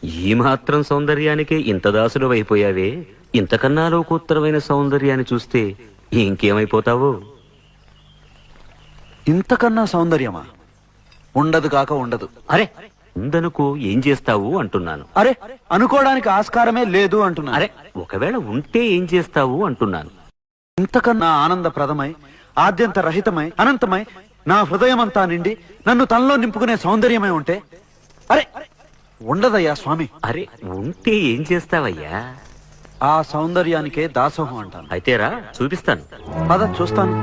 ఈ మాత్రం సౌందర్యానికే ఇంత దాసుడు అయిపోయావే, ఇంతకన్నా లోకోత్తరమైన సౌందర్యాన్ని చూస్తే ఇంకేమైపోతావో. ఇంతకన్నా సౌందర్యమా? ఉండదు కాక ఉండదు. అరే ఉందనుకో ఏం చేస్తావు అంటున్నాను. అరే అనుకోవడానికి ఆస్కారమే లేదు అంటున్నా. అరే ఒకవేళ ఉంటే ఏం చేస్తావు అంటున్నాను. ఇంతకన్నా ఆనందప్రదమై, ఆద్యంత రహితమై, అనంతమై, నా హృదయమంతా నిండి నన్ను తనలో నింపుకునే సౌందర్యమై ఉంటే అరే ఉండదయ్యా స్వామి. అరే ఉంటే ఏం చేస్తావయ్యా? ఆ సౌందర్యానికే దాసోహం అంటాను. అయితేరా చూపిస్తాను. పద చూస్తాను.